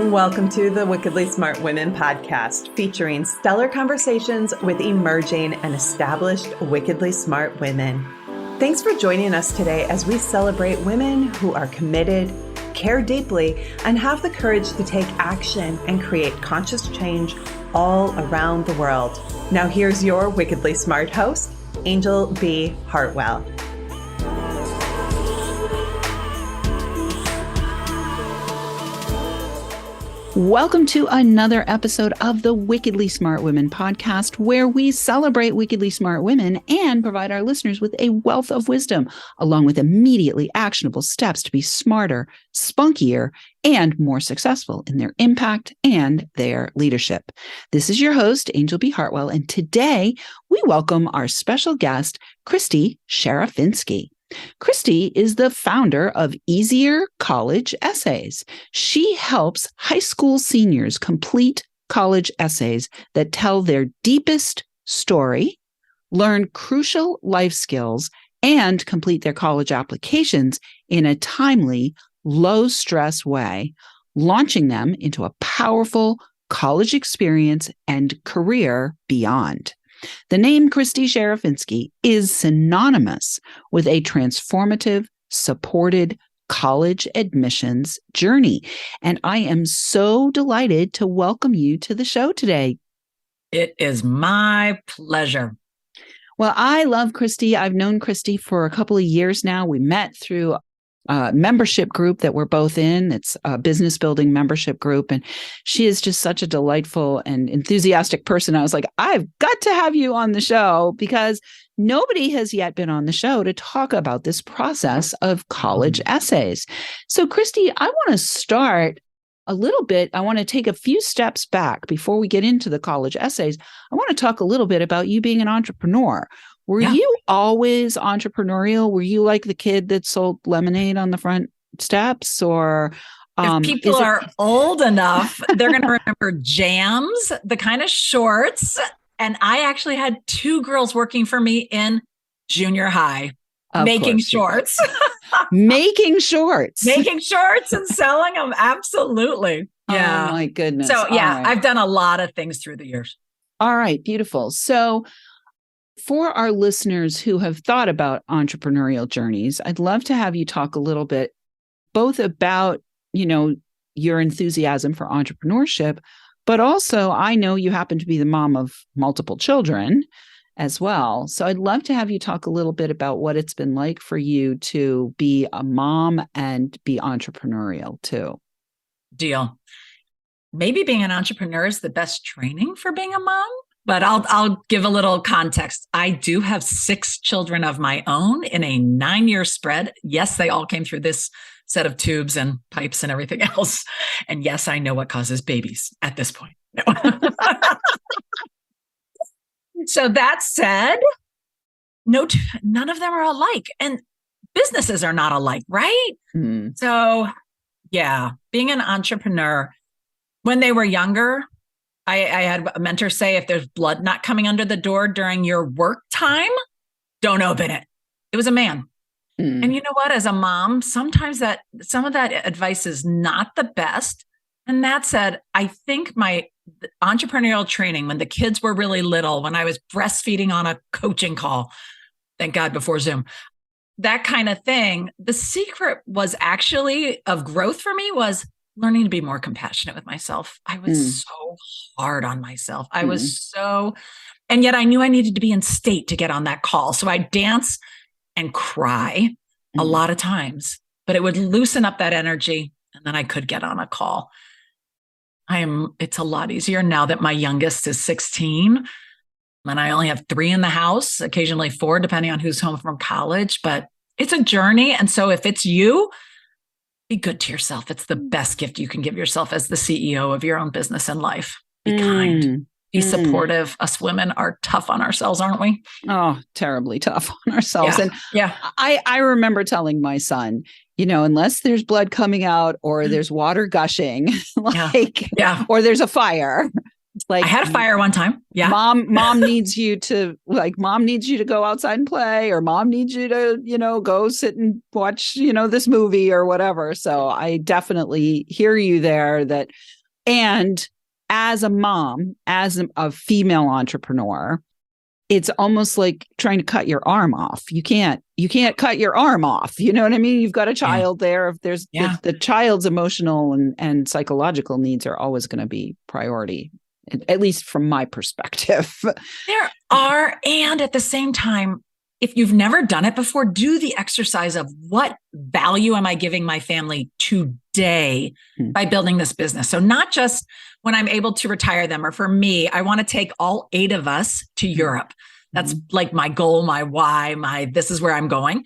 Welcome to the Wickedly Smart Women podcast, featuring stellar conversations with emerging and established wickedly smart women. Thanks for joining us today as we celebrate women who are committed, care deeply, and have the courage to take action and create conscious change all around the world. Now here's your wickedly smart host, Anjel B. Hartwell. Welcome to another episode of the Wickedly Smart Women podcast, where we celebrate wickedly smart women and provide our listeners with a wealth of wisdom, along with immediately actionable steps to be smarter, spunkier, and more successful in their impact and their leadership. This is your host, Anjel B. Hartwell, and today we welcome our special guest, Christy Sharafinski. Christy is the founder of Easier College Essays. She helps high school seniors complete college essays that tell their deepest story, learn crucial life skills, and complete their college applications in a timely, low-stress way, launching them into a powerful college experience and career beyond. The name Christy Sharafinski is synonymous with a transformative, supported college admissions journey. And I am so delighted to welcome you to the show today. It is my pleasure. Well, I love Christy. I've known Christy for a couple of years now. We met through a membership group that we're both in. It's a business building membership group. And she is just such a delightful and enthusiastic person. I was like, I've got to have you on the show because nobody has yet been on the show to talk about this process of college essays. So, Christy, I want to start a little bit. I want to take a few steps back before we get into the college essays. I want to talk a little bit about you being an entrepreneur. Were you always entrepreneurial? Were you like the kid that sold lemonade on the front steps? Or if people are old enough, they're going to remember Jams, the kind of shorts. And I actually had two girls working for me in junior high, making shorts. Making shorts. Making shorts and selling them. Absolutely. Yeah. Oh, my goodness. So, yeah, I've done a lot of things through the years. All right. Beautiful. So, for our listeners who have thought about entrepreneurial journeys, I'd love to have you talk a little bit both about, your enthusiasm for entrepreneurship, but also I know you happen to be the mom of multiple children as well. So I'd love to have you talk a little bit about what it's been like for you to be a mom and be entrepreneurial too. Deal. Maybe being an entrepreneur is the best training for being a mom. But I'll give a little context. I do have 6 children of my own in a 9-year spread. Yes, they all came through this set of tubes and pipes and everything else. And yes, I know what causes babies at this point. No. So that said, none of them are alike. And businesses are not alike, right? Mm. So yeah, being an entrepreneur, when they were younger, I had a mentor say, if there's blood not coming under the door during your work time, don't open it. It was a man. Mm. And you know what? As a mom, sometimes some of that advice is not the best. And that said, I think my entrepreneurial training, when the kids were really little, when I was breastfeeding on a coaching call, thank God before Zoom, that kind of thing, the secret was actually of growth for me was learning to be more compassionate with myself. I was so hard on myself. I was and yet I knew I needed to be in state to get on that call. So I'd dance and cry a lot of times, but it would loosen up that energy and then I could get on a call. It's a lot easier now that my youngest is 16 and I only have 3 in the house, occasionally 4, depending on who's home from college, but it's a journey. And so if it's you, be good to yourself. It's the best gift you can give yourself as the CEO of your own business and life. Be kind, be supportive. Us women are tough on ourselves, aren't we? Oh, terribly tough on ourselves. Yeah. And I remember telling my son, unless there's blood coming out or there's water gushing, or there's a fire, Like I had a fire one time. Yeah. Mom needs you to go outside and play, or mom needs you to, go sit and watch, this movie or whatever. So I definitely hear you there and as a mom, as a female entrepreneur, it's almost like trying to cut your arm off. You can't cut your arm off. You know what I mean? You've got a child there. If there's the child's emotional and psychological needs are always going to be priority, at least from my perspective. There are. And at the same time, if you've never done it before, do the exercise of what value am I giving my family today by building this business? So not just when I'm able to retire them, or for me, I want to take all 8 of us to Europe. That's like my goal, my why, this is where I'm going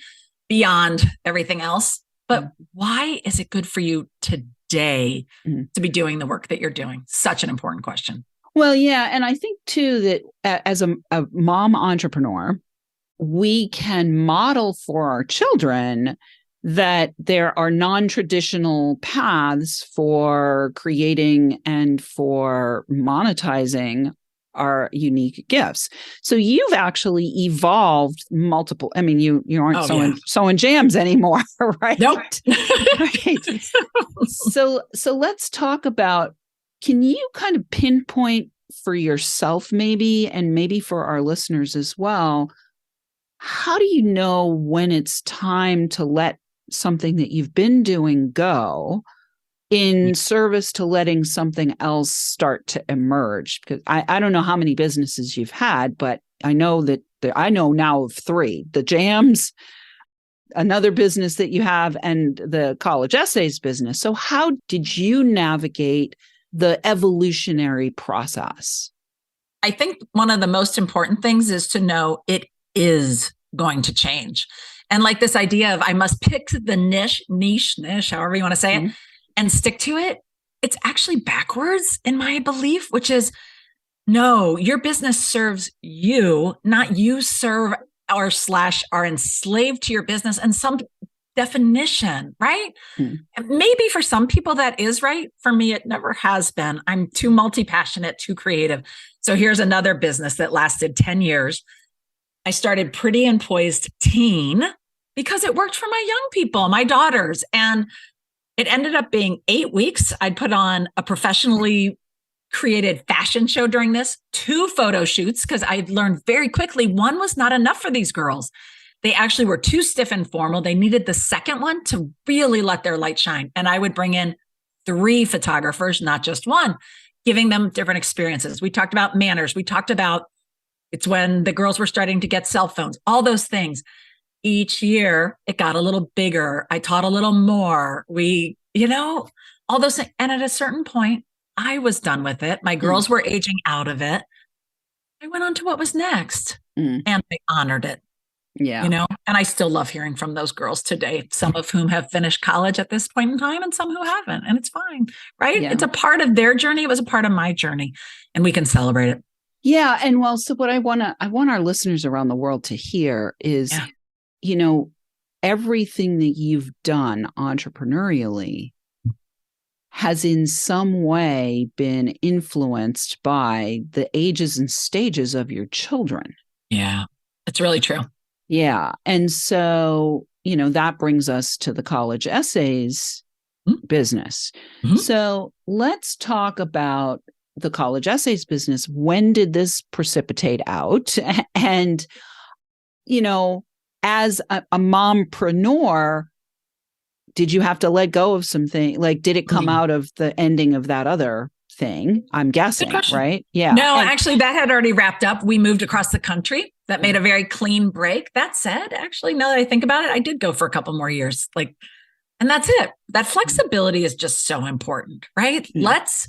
beyond everything else. But why is it good for you today to be doing the work that you're doing? Such an important question. Well, yeah. And I think too, that as a mom entrepreneur, we can model for our children that there are non-traditional paths for creating and for monetizing our unique gifts. So you've actually evolved multiple. I mean, you aren't sewing jams anymore, right? Nope. Right. So let's talk about, can you kind of pinpoint for yourself maybe, and maybe for our listeners as well, how do you know when it's time to let something that you've been doing go in service to letting something else start to emerge? Because I don't know how many businesses you've had, but I know that I know now of 3, the jams, another business that you have, and the college essays business. So how did you navigate the evolutionary process? I think one of the most important things is to know it is going to change. And like this idea of I must pick the niche, however you want to say it, and stick to it. It's actually backwards in my belief, which is no, your business serves you, not you serve or / are enslaved to your business and some definition, right? Maybe for some people that is right. For me, it never has been. I'm too multi-passionate, too creative. So here's another business that lasted 10 years. I started Pretty and Poised Teen because it worked for my young people, my daughters. And it ended up being 8 weeks. I'd put on a professionally created fashion show during this, 2 photo shoots, because I learned very quickly one was not enough for these girls. They actually were too stiff and formal. They needed the second one to really let their light shine. And I would bring in 3 photographers, not just one, giving them different experiences. We talked about manners. We talked about it's when the girls were starting to get cell phones, all those things. Each year, it got a little bigger. I taught a little more. All those things. And at a certain point, I was done with it. My girls were aging out of it. I went on to what was next, and I honored it. Yeah. And I still love hearing from those girls today, some of whom have finished college at this point in time and some who haven't. And it's fine, right? Yeah. It's a part of their journey. It was a part of my journey, and we can celebrate it. Yeah. And so what I want our listeners around the world to hear is, everything that you've done entrepreneurially has in some way been influenced by the ages and stages of your children. Yeah, it's really true. Yeah. And so, that brings us to the college essays business. So let's talk about the college essays business. When did this precipitate out? And, as a mompreneur, did you have to let go of something? Like, did it come out of the ending of that other thing? I'm guessing, right? Yeah. No, actually, that had already wrapped up. We moved across the country. That made a very clean break. That said, actually, now that I think about it, I did go for a couple more years. And that's it. That flexibility is just so important, right? Let's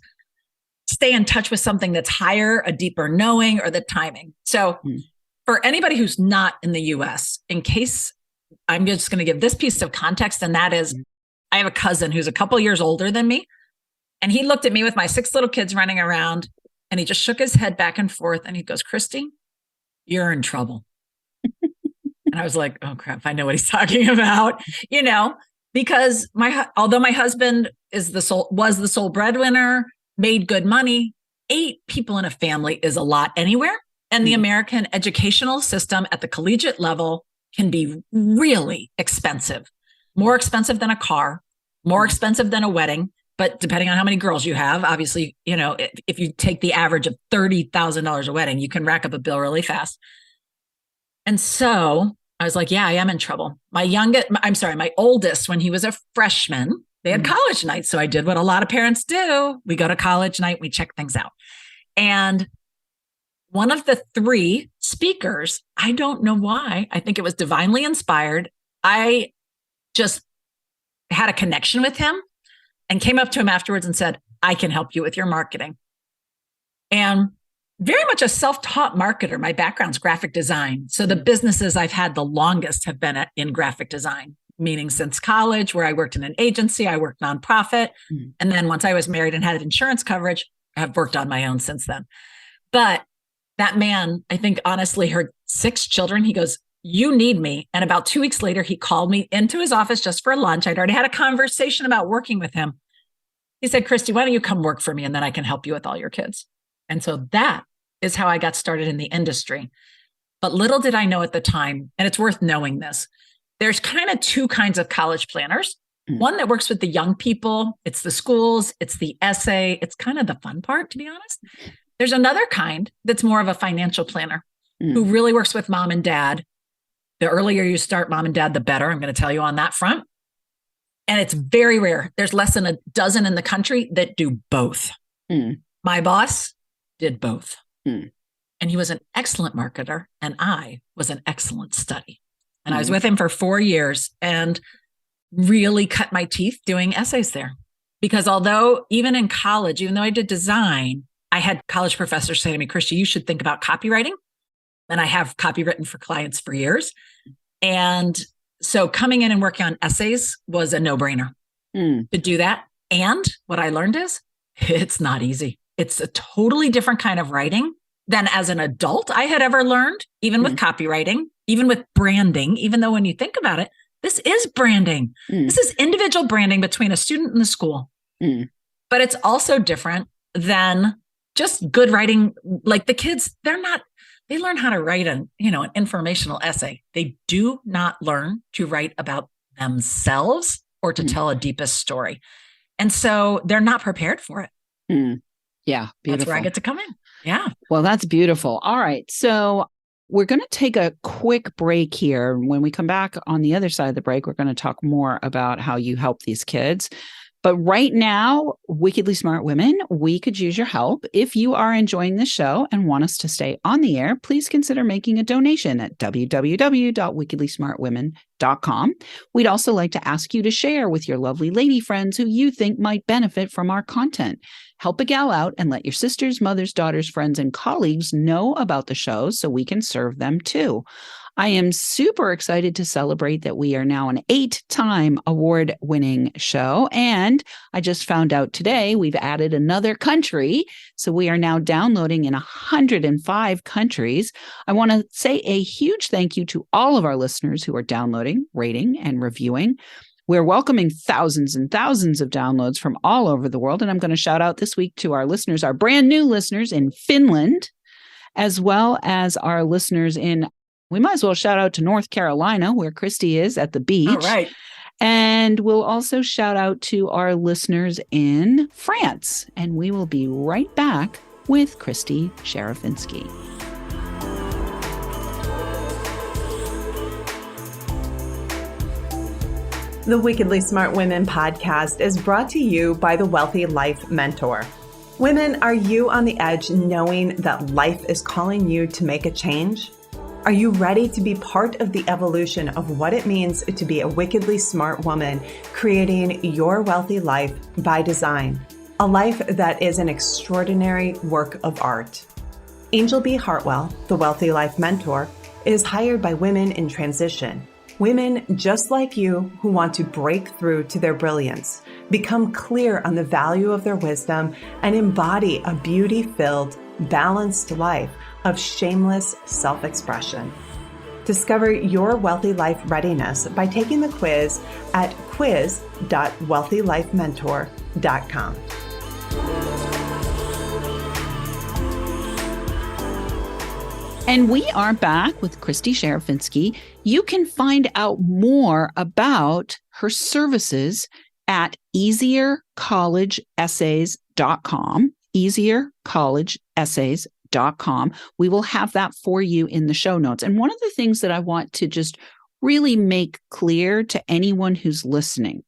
stay in touch with something that's higher, a deeper knowing, or the timing. So for anybody who's not in the US, in case I'm just going to give this piece of context, and that is I have a cousin who's a couple years older than me. And he looked at me with my 6 little kids running around, and he just shook his head back and forth. And he goes, "Christy, you're in trouble." And I was like, oh crap, I know what he's talking about, because although my husband was the sole breadwinner, made good money, 8 people in a family is a lot anywhere. And the American educational system at the collegiate level can be really expensive, more expensive than a car, more expensive than a wedding. But depending on how many girls you have, obviously, if you take the average of $30,000 a wedding, you can rack up a bill really fast. And so I was like, yeah, I am in trouble. My oldest, when he was a freshman, they had college night. So I did what a lot of parents do. We go to college night, we check things out. And one of the 3 speakers, I don't know why, I think it was divinely inspired. I just had a connection with him and came up to him afterwards and said, I can help you with your marketing. And very much a self-taught marketer. My background's graphic design. So the businesses I've had the longest have been in graphic design, meaning since college, where I worked in an agency, I worked nonprofit. And then once I was married and had insurance coverage, I have worked on my own since then. But that man, I think honestly, heard 6 children. He goes, you need me. And about 2 weeks later, he called me into his office just for lunch. I'd already had a conversation about working with him. He said, Christy, why don't you come work for me? And then I can help you with all your kids. And so that is how I got started in the industry. But little did I know at the time, and it's worth knowing this, there's kind of 2 kinds of college planners. One that works with the young people. It's the schools. It's the essay. It's kind of the fun part, to be honest. There's another kind that's more of a financial planner who really works with mom and dad. The earlier you start mom and dad, the better. I'm going to tell you on that front. And it's very rare. There's less than a dozen in the country that do both. My boss did both. And he was an excellent marketer, and I was an excellent study. And I was with him for 4 years and really cut my teeth doing essays there. Because although even in college, even though I did design, I had college professors say to me, Christy, you should think about copywriting. And I have copywritten for clients for years. And so coming in and working on essays was a no-brainer to do that. And what I learned is it's not easy. It's a totally different kind of writing than as an adult I had ever learned, even with copywriting, even with branding, even though when you think about it, this is branding. This is individual branding between a student and the school. But it's also different than just good writing. Like the kids, they learn how to write an informational essay. They do not learn to write about themselves or to tell a deepest story. And so they're not prepared for it. Yeah. Beautiful. That's where I get to come in. Yeah. Well, that's beautiful. All right. So we're going to take a quick break here. When we come back on the other side of the break, we're going to talk more about how you help these kids. But right now, Wickedly Smart Women, we could use your help. If you are enjoying the show and want us to stay on the air, please consider making a donation at www.wickedlysmartwomen.com. We'd also like to ask you to share with your lovely lady friends who you think might benefit from our content. Help a gal out and let your sisters, mothers, daughters, friends, and colleagues know about the show so we can serve them too. I am super excited to celebrate that we are now an 8-time award-winning show. And I just found out today we've added another country. So we are now downloading in 105 countries. I want to say a huge thank you to all of our listeners who are downloading, rating, and reviewing. We're welcoming thousands and thousands of downloads from all over the world. And I'm going to shout out this week to our listeners, our brand new listeners in Finland, as well as our listeners we might as well shout out to North Carolina, where Christy is at the beach. All right. And we'll also shout out to our listeners in France. And we will be right back with Christy Sharafinski. The Wickedly Smart Women podcast is brought to you by the Wealthy Life Mentor. Women, are you on the edge knowing that life is calling you to make a change? Are you ready to be part of the evolution of what it means to be a wickedly smart woman, creating your wealthy life by design? A life that is an extraordinary work of art. Anjel B. Hartwell, the Wealthy Life Mentor, is hired by women in transition. Women just like you who want to break through to their brilliance, become clear on the value of their wisdom, and embody a beauty-filled, balanced life of shameless self-expression. Discover your wealthy life readiness by taking the quiz at quiz.wealthylifementor.com. And we are back with Christy Sharafinski. You can find out more about her services at easiercollegeessays.com, easiercollegeessays.com. We will have that for you in the show notes. And one of the things that I want to just really make clear to anyone who's listening,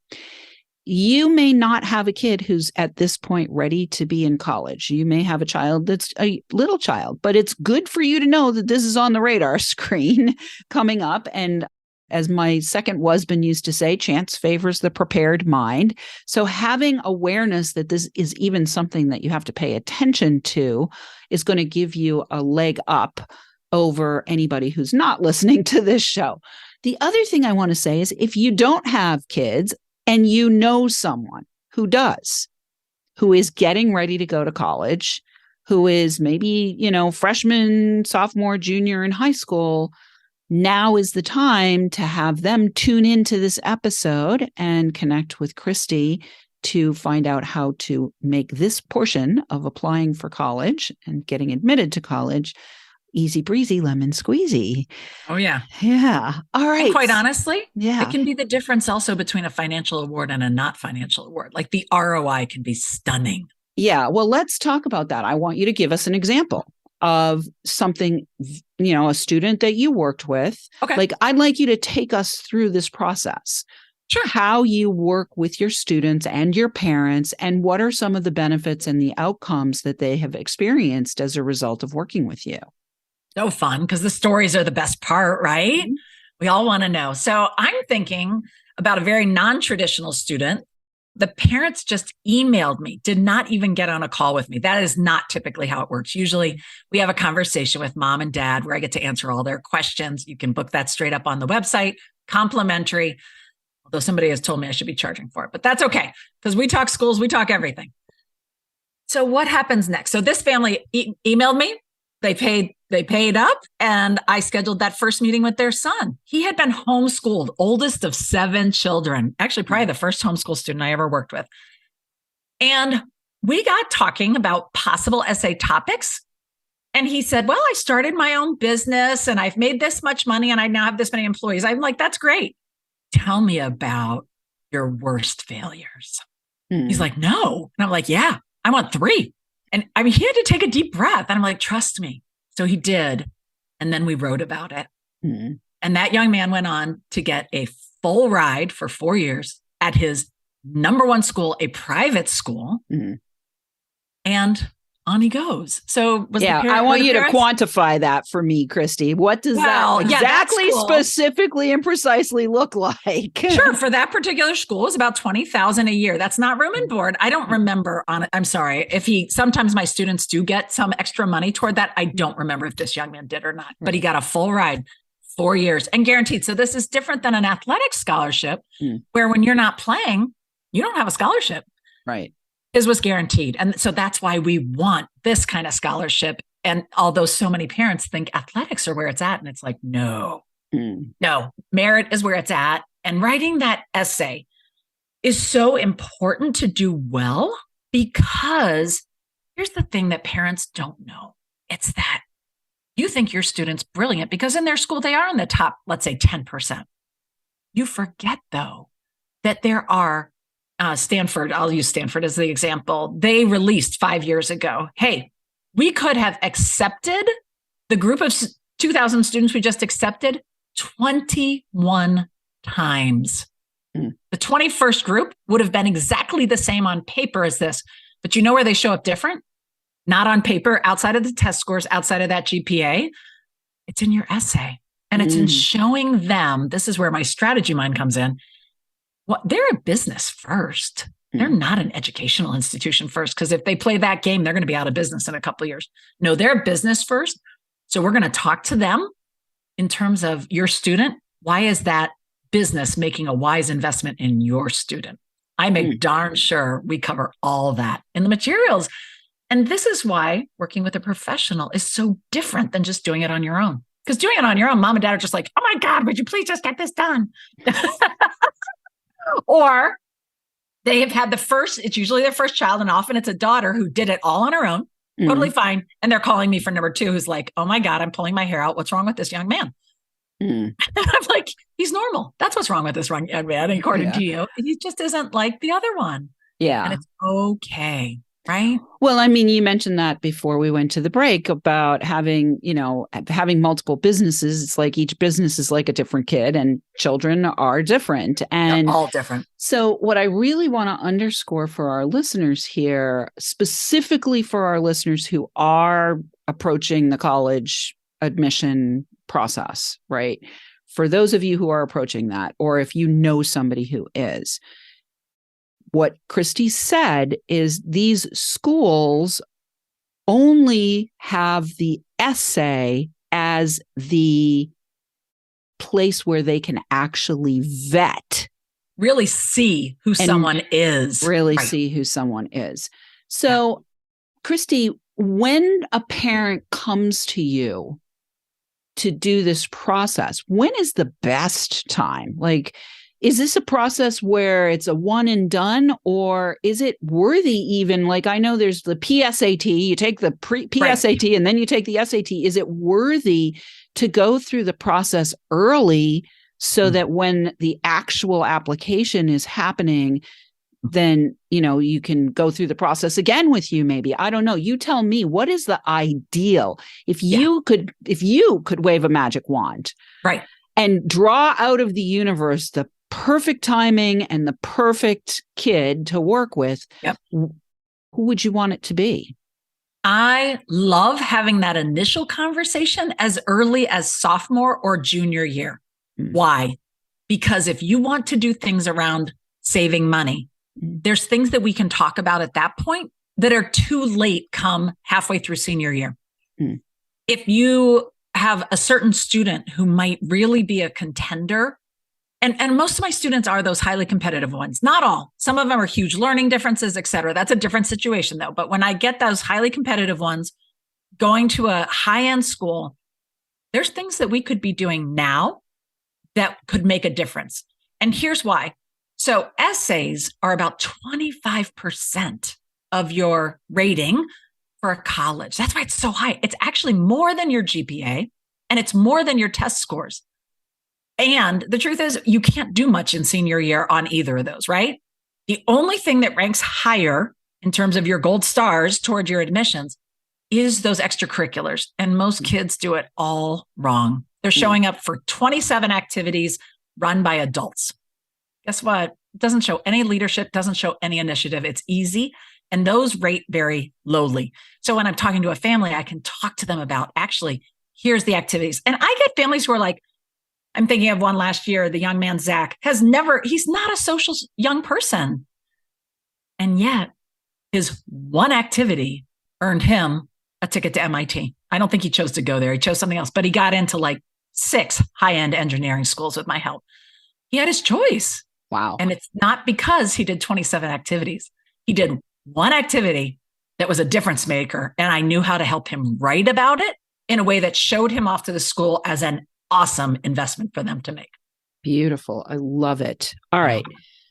you may not have a kid who's at this point ready to be in college. You may have a child that's a little child, but it's good for you to know that this is on the radar screen coming up. And as my second husband used to say, chance favors the prepared mind. So having awareness that this is even something that you have to pay attention to is going to give you a leg up over anybody who's not listening to this show. The other thing I want to say is if you don't have kids, and you know someone who does, who is getting ready to go to college, who is maybe, freshman, sophomore, junior in high school, now is the time to have them tune into this episode and connect with Christy to find out how to make this portion of applying for college and getting admitted to college easy breezy, lemon squeezy. Oh, yeah. Yeah. All right. And quite honestly, yeah, it can be the difference also between a financial award and a not financial award. Like the ROI can be stunning. Yeah. Well, let's talk about that. I want you to give us an example of something, a student that you worked with. Okay. Like, I'd like you to take us through this process. Sure. How you work with your students and your parents, and what are some of the benefits and the outcomes that they have experienced as a result of working with you? So fun, because the stories are the best part, right? Mm-hmm. We all want to know. So I'm thinking about a very non-traditional student. The parents just emailed me, did not even get on a call with me. That is not typically how it works. Usually we have a conversation with mom and dad where I get to answer all their questions. You can book that straight up on the website, complimentary, although somebody has told me I should be charging for it, but that's okay because we talk schools, we talk everything. So what happens next? So this family emailed me. They paid up, and I scheduled that first meeting with their son. He had been homeschooled, oldest of 7 children, actually probably the first homeschool student I ever worked with. And we got talking about possible essay topics. And he said, well, I started my own business and I've made this much money and I now have this many employees. I'm like, that's great. Tell me about your worst failures. He's like, no. And I'm like, yeah, I want 3. And I mean, he had to take a deep breath. And I'm like, trust me. So he did. And then we wrote about it. Mm-hmm. And that young man went on to get a full ride for 4 years at his number 1 school, a private school. Mm-hmm. And on he goes. So I want you to quantify that for me, Christy. What does that exactly, specifically, and precisely look like? Sure. For that particular school, it's about $20,000 a year. That's not room and board. I don't remember on it. I'm sorry. Sometimes my students do get some extra money toward that. I don't remember if this young man did or not, but he got a full ride, 4 years and guaranteed. So this is different than an athletic scholarship where when you're not playing, you don't have a scholarship. Right. His was guaranteed. And so that's why we want this kind of scholarship. And although so many parents think athletics are where it's at, and it's like, no, merit is where it's at. And writing that essay is so important to do well, because here's the thing that parents don't know. It's that you think your student's brilliant because in their school, they are in the top, let's say 10%. You forget though, that there are Stanford, I'll use Stanford as the example. They released 5 years ago, hey, we could have accepted the group of 2,000 students we just accepted 21 times. The 21st group would have been exactly the same on paper as this. But you know where they show up different? Not on paper, outside of the test scores, outside of that GPA. It's in your essay. And it's in showing them, this is where my strategy mind comes in. Well, they're a business first. They're not an educational institution first, because if they play that game, they're going to be out of business in a couple of years. No, they're a business first. So we're going to talk to them in terms of your student. Why is that business making a wise investment in your student? I make darn sure we cover all that in the materials. And this is why working with a professional is so different than just doing it on your own. Because doing it on your own, mom and dad are just like, oh my God, would you please just get this done? Or they have had it's usually their first child, and often it's a daughter who did it all on her own. Totally fine. And they're calling me for number 2, who's like, oh my God, I'm pulling my hair out. What's wrong with this young man? And I'm like, he's normal. That's what's wrong with this young man, according to you. He just isn't like the other one. Yeah. And it's okay. Right. Well, I mean, you mentioned that before we went to the break about having multiple businesses. It's like each business is like a different kid, and children are different. And they're all different. So what I really want to underscore for our listeners here, specifically for our listeners who are approaching the college admission process, right? For those of you who are approaching that, or if you know somebody who is, what Christy said is these schools only have the essay as the place where they can actually vet. Really see who someone is. Really see who someone is. So, Christy, when a parent comes to you to do this process, when is the best time? Like, is this a process where it's a one and done, or is it worthy even? Like, I know there's the PSAT, you take the PSAT and then you take the SAT. Is it worthy to go through the process early so that when the actual application is happening, then, you can go through the process again with you, maybe? I don't know. You tell me, what is the ideal? If you could wave a magic wand, right, and draw out of the universe the perfect timing and the perfect kid to work with, who would you want it to be? I love having that initial conversation as early as sophomore or junior year. Why? Because if you want to do things around saving money, there's things that we can talk about at that point that are too late come halfway through senior year. If you have a certain student who might really be a contender, and most of my students are those highly competitive ones. Not all. Some of them are huge learning differences, et cetera. That's a different situation though. But when I get those highly competitive ones going to a high-end school, there's things that we could be doing now that could make a difference. And here's why. So essays are about 25% of your rating for a college. That's why it's so high. It's actually more than your GPA, and it's more than your test scores. And the truth is, you can't do much in senior year on either of those, right? The only thing that ranks higher in terms of your gold stars toward your admissions is those extracurriculars. And most kids do it all wrong. They're showing up for 27 activities run by adults. Guess what? It doesn't show any leadership, doesn't show any initiative. It's easy. And those rate very lowly. So when I'm talking to a family, I can talk to them about, actually, here's the activities. And I get families who are like, I'm thinking of one last year, the young man, Zach, he's not a social young person. And yet his one activity earned him a ticket to MIT. I don't think he chose to go there. He chose something else, but he got into like 6 high-end engineering schools with my help. He had his choice. Wow. And it's not because he did 27 activities. He did one activity that was a difference maker. And I knew how to help him write about it in a way that showed him off to the school as an awesome investment for them to make. Beautiful. I love it. All right.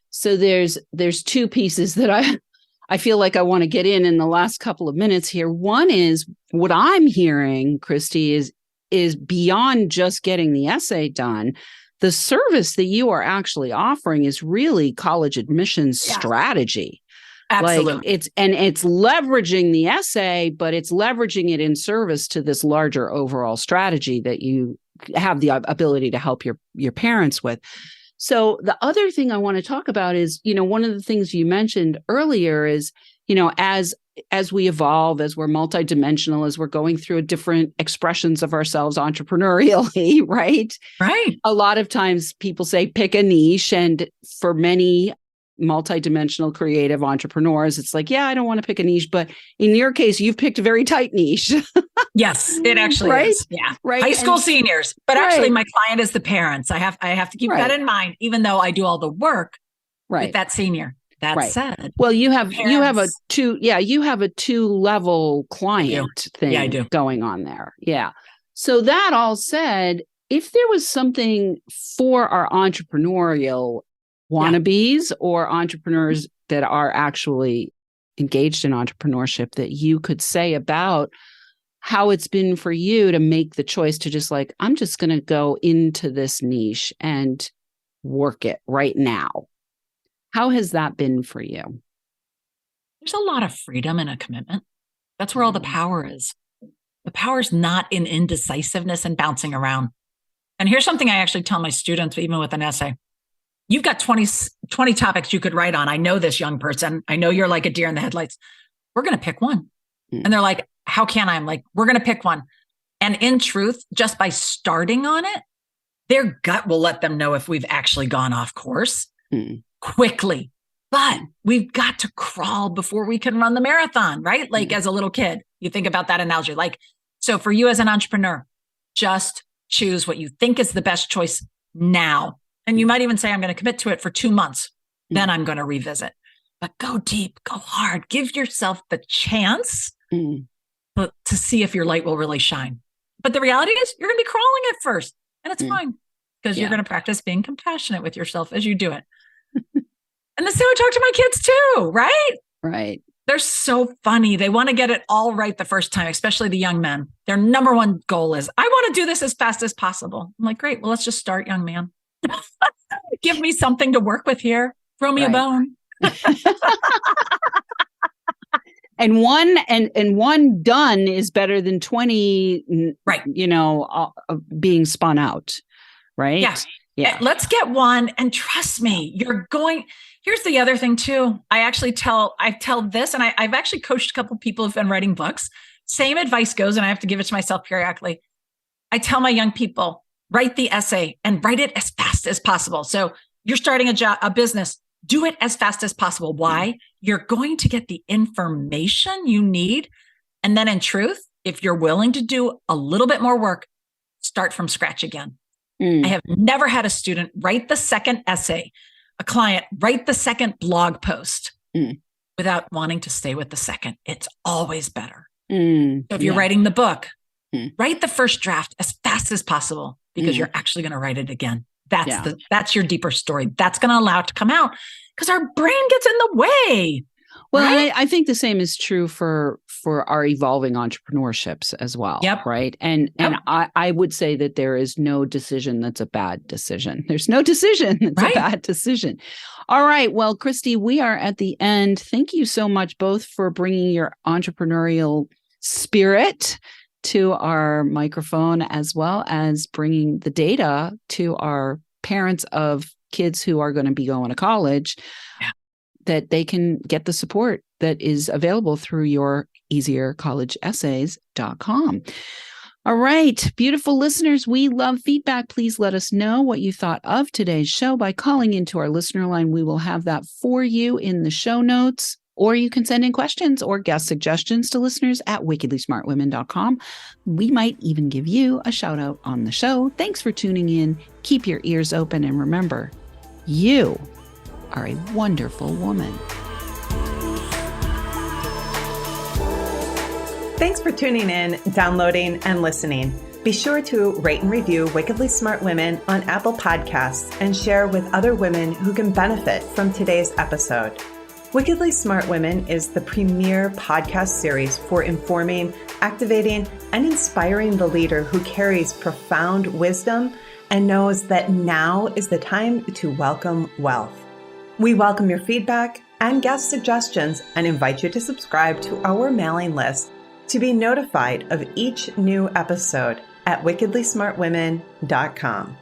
So there's 2 pieces that I feel like I want to get in the last couple of minutes here. One is what I'm hearing, Christy, is beyond just getting the essay done. The service that you are actually offering is really college admissions strategy. Absolutely. Like it's leveraging the essay, but it's leveraging it in service to this larger overall strategy that you have the ability to help your parents with. So the other thing I want to talk about is, one of the things you mentioned earlier is, as we evolve, as we're multidimensional, as we're going through different expressions of ourselves entrepreneurially, right? Right. A lot of times people say pick a niche, and for many multidimensional creative entrepreneurs, it's like, I don't want to pick a niche, but in your case, you've picked a very tight niche. Yes, it actually is. Yeah. Right. High school seniors. But actually my client is the parents. I have to keep that in mind, even though I do all the work with that senior. That said. Well, you have a 2-level client thing going on there. Yeah. So that all said, if there was something for our entrepreneurial wannabes or entrepreneurs that are actually engaged in entrepreneurship that you could say about how it's been for you to make the choice to just like, I'm just going to go into this niche and work it right now. How has that been for you? There's a lot of freedom and a commitment. That's where all the power is. The power is not in indecisiveness and bouncing around. And here's something I actually tell my students, even with an essay. You've got 20 topics you could write on. I know this, young person. I know you're like a deer in the headlights. We're going to pick one. And they're like, how can I? I'm like, we're going to pick one. And in truth, just by starting on it, their gut will let them know if we've actually gone off course quickly. But we've got to crawl before we can run the marathon, right? Like as a little kid, you think about that analogy. Like, so for you as an entrepreneur, just choose what you think is the best choice now. And you might even say, I'm going to commit to it for 2 months. Then I'm going to revisit. But go deep, go hard, give yourself the chance to see if your light will really shine. But the reality is you're going to be crawling at first, and it's fine because you're going to practice being compassionate with yourself as you do it. And that's how I talk to my kids too, right? Right. They're so funny. They want to get it all right the first time, especially the young men. Their number one goal is, I want to do this as fast as possible. I'm like, great. Well, let's just start, young man. Give me something to work with here. Throw me a bone. And one done is better than 20, right? Being spun out, right? Yeah. Let's get one. And trust me, you're going. Here's the other thing too. I tell this, and I've actually coached a couple of people who've been writing books. Same advice goes, and I have to give it to myself periodically. I tell my young people, write the essay and write it as fast as possible. So you're starting a business, do it as fast as possible. Why? You're going to get the information you need. And then in truth, if you're willing to do a little bit more work, start from scratch again. I have never had a student write the second essay, a client write the second blog post without wanting to stay with the second. It's always better. So if you're writing the book, write the first draft as fast as possible because you're actually going to write it again. That's your deeper story. That's going to allow it to come out because our brain gets in the way. Well, right? I think the same is true for our evolving entrepreneurships as well. Yep. Right. And I would say that there is no decision that's a bad decision. There's no decision that's a bad decision. All right. Well, Christy, we are at the end. Thank you so much both for bringing your entrepreneurial spirit to our microphone, as well as bringing the data to our parents of kids who are going to be going to college, that they can get the support that is available through your easiercollegeessays.com. All right, beautiful listeners, we love feedback. Please let us know what you thought of today's show by calling into our listener line. We will have that for you in the show notes. Or you can send in questions or guest suggestions to listeners at wickedlysmartwomen.com. We might even give you a shout out on the show. Thanks for tuning in. Keep your ears open. And remember, you are a wonderful woman. Thanks for tuning in, downloading, and listening. Be sure to rate and review Wickedly Smart Women on Apple Podcasts and share with other women who can benefit from today's episode. Wickedly Smart Women is the premier podcast series for informing, activating, and inspiring the leader who carries profound wisdom and knows that now is the time to welcome wealth. We welcome your feedback and guest suggestions and invite you to subscribe to our mailing list to be notified of each new episode at wickedlysmartwomen.com.